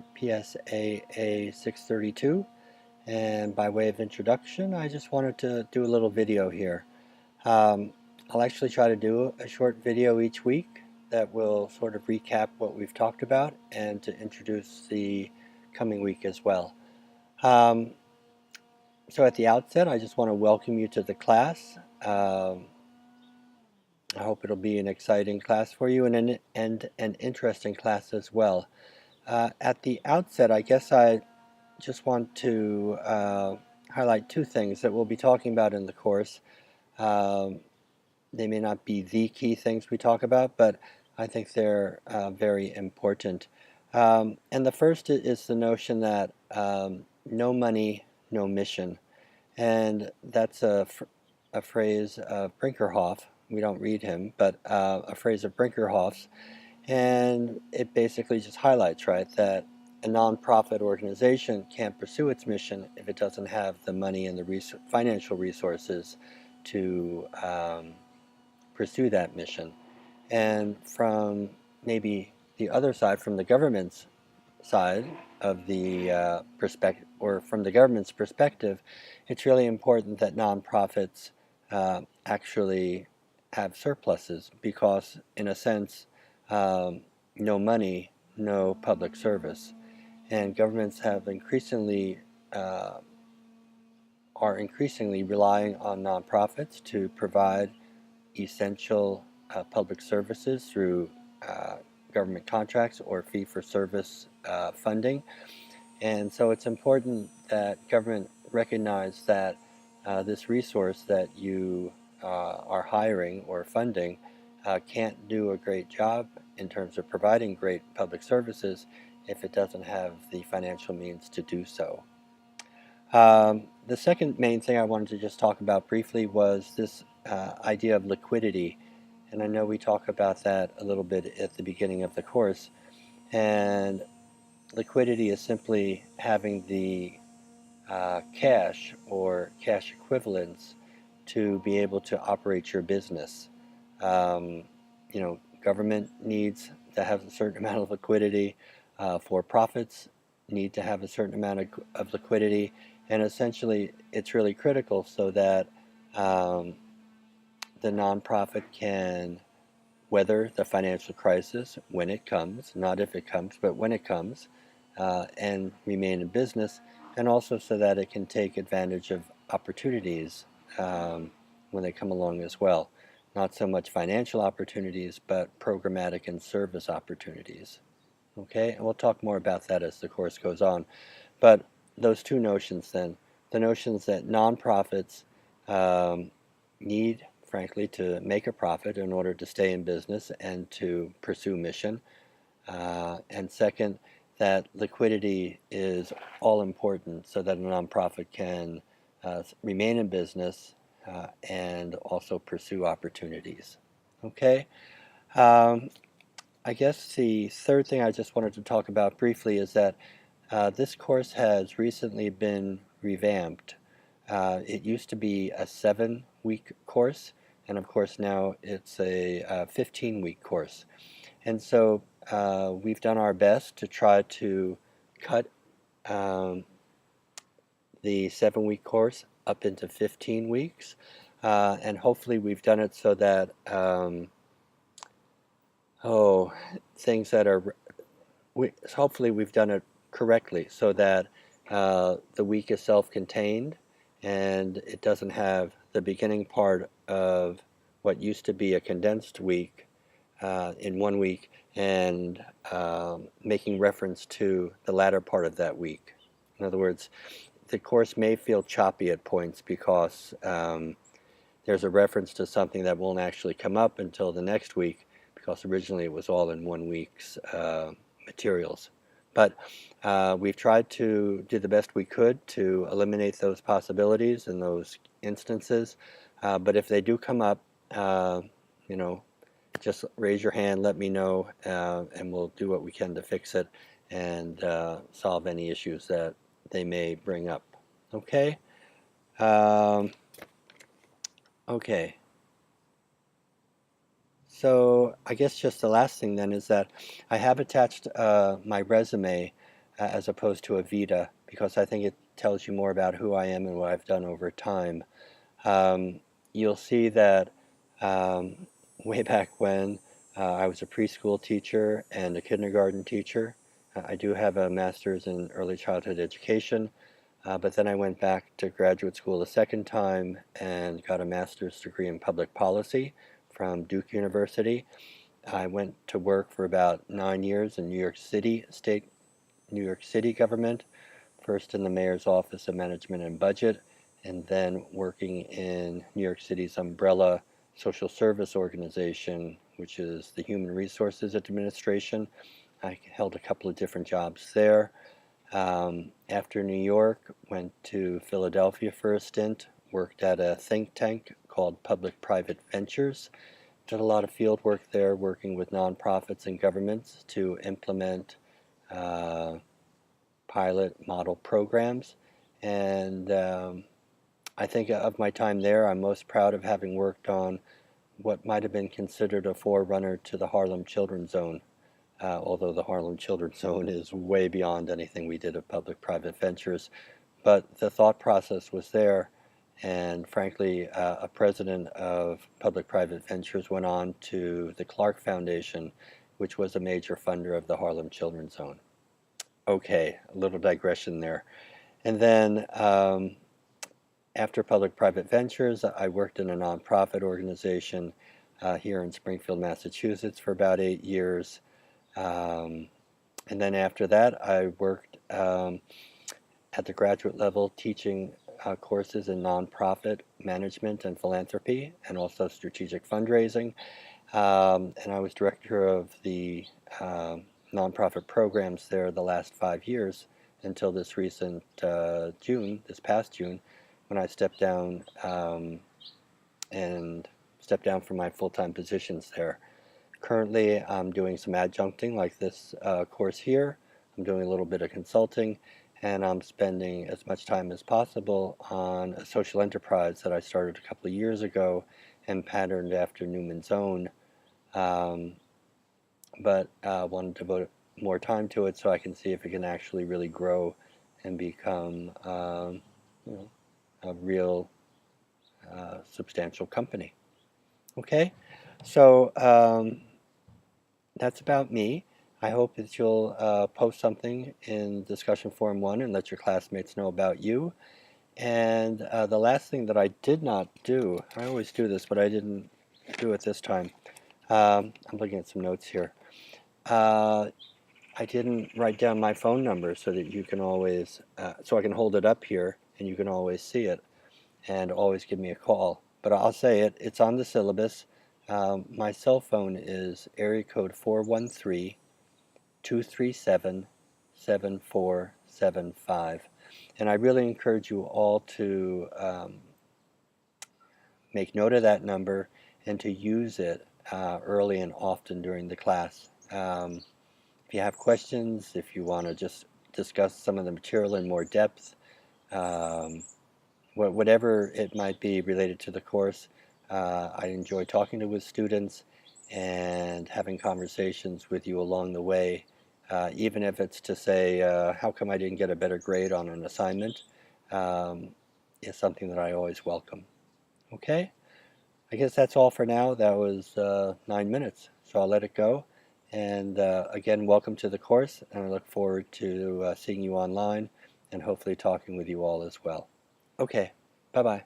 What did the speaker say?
PSAA 632, and by way of introduction I just wanted to do a little video here. Um, I'll actually try to do a short video each week that will sort of recap what we've talked about and to introduce the coming week as well. Um, so at the outset I just want to welcome you to the class. I hope it'll be an exciting class for you and an interesting class as well. At the outset, I guess I just want to highlight two things that we'll be talking about in the course. Um, they may not be the key things we talk about, but I think they're very important. And the first is the notion that no money, no mission. And that's a phrase of Brinkerhoff. We don't read him, but a phrase of Brinkerhoff's. And it basically just highlights, right, that a nonprofit organization can't pursue its mission if it doesn't have the money and the financial resources to pursue that mission. And from maybe the other side, from the government's side of the perspective, or from the government's perspective, it's really important that nonprofits actually have surpluses because, in a sense, no money, no public service. And governments have uh, are increasingly relying on nonprofits to provide essential public services through uh, government contracts or fee-for-service funding. And so it's important that government recognize that this resource that you are hiring or funding can't do a great job in terms of providing great public services if it doesn't have the financial means to do so. The second main thing I wanted to just talk about briefly was this idea of liquidity. And I know we talk about that a little bit at the beginning of the course. And liquidity is simply having the cash or cash equivalents to be able to operate your business. Um, Government needs to have a certain amount of liquidity. For profits need to have a certain amount of liquidity. And essentially, it's really critical so that um, the nonprofit can weather the financial crisis when it comes, not if it comes, but when it comes, and remain in business, and also so that it can take advantage of opportunities when they come along as well. Not so much financial opportunities, but programmatic and service opportunities. Okay, and we'll talk more about that as the course goes on. But those two notions then, the notions that nonprofits need, frankly, to make a profit in order to stay in business and to pursue mission. And second, that liquidity is all important so that a nonprofit can remain in business and also pursue opportunities. Okay. Um, I guess the third thing I just wanted to talk about briefly is that this course has recently been revamped. It used to be a 7-week course, and of course now it's a 15-week course. And so we've done our best to try to cut um, the 7-week course up into 15 weeks. And hopefully we've done it so that, things that are, hopefully we've done it correctly so that the week is self-contained and it doesn't have the beginning part of what used to be a condensed week in one week and making reference to the latter part of that week. In other words, the course may feel choppy at points because there's a reference to something that won't actually come up until the next week because originally it was all in one week's materials. But we've tried to do the best we could to eliminate those possibilities and those instances. But if they do come up, you know, just raise your hand, let me know, and we'll do what we can to fix it and solve any issues that they may bring up. Okay? Okay. So I guess just the last thing then is that I have attached my resume as opposed to a vita, because I think it tells you more about who I am and what I've done over time. Um, you'll see that um, way back when I was a preschool teacher and a kindergarten teacher. I do have a master's in early childhood education, but then I went back to graduate school a second time and got a master's degree in public policy from Duke University. I went to work for about 9 years in New York City, New York City government, first in the mayor's office of management and budget, and then working in New York City's umbrella social service organization, which is the Human Resources Administration. I held a couple of different jobs there. After New York, went to Philadelphia for a stint, worked at a think tank called Public-Private Ventures. Did a lot of field work there, working with nonprofits and governments to implement pilot model programs. And I think of my time there, I'm most proud of having worked on what might have been considered a forerunner to the Harlem Children's Zone, although the Harlem Children's Zone is way beyond anything we did at Public-Private Ventures. But the thought process was there, and frankly, a president of Public-Private Ventures went on to the Clark Foundation, which was a major funder of the Harlem Children's Zone. Okay, a little digression there. And then after Public-Private Ventures, I worked in a nonprofit organization here in Springfield, Massachusetts for about 8 years. And then after that, I worked at the graduate level teaching courses in nonprofit management and philanthropy, and also strategic fundraising. And I was director of the nonprofit programs there the last 5 years until this recent this past June, when I stepped down from my full-time positions there. Currently, I'm doing some adjuncting like this course here. I'm doing a little bit of consulting, and I'm spending as much time as possible on a social enterprise that I started a couple of years ago and patterned after Newman's Own. But want to devote more time to it so I can see if it can actually really grow and become a real substantial company. Okay, so that's about me. I hope that you'll post something in discussion forum 1 and let your classmates know about you. And the last thing that I did not do, I always do this, but I didn't do it this time. I'm looking at some notes here. I didn't write down my phone number so that you can always, so I can hold it up here and you can always see it and always give me a call. But I'll say it, it's on the syllabus. My cell phone is area code 413-237-7475. And I really encourage you all to make note of that number and to use it early and often during the class. If you have questions, if you want to just discuss some of the material in more depth, whatever it might be related to the course, I enjoy talking with students and having conversations with you along the way, even if it's to say, how come I didn't get a better grade on an assignment, is something that I always welcome. Okay? I guess that's all for now. That was 9 minutes, so I'll let it go. And again, welcome to the course, and I look forward to seeing you online and hopefully talking with you all as well. Okay, bye-bye.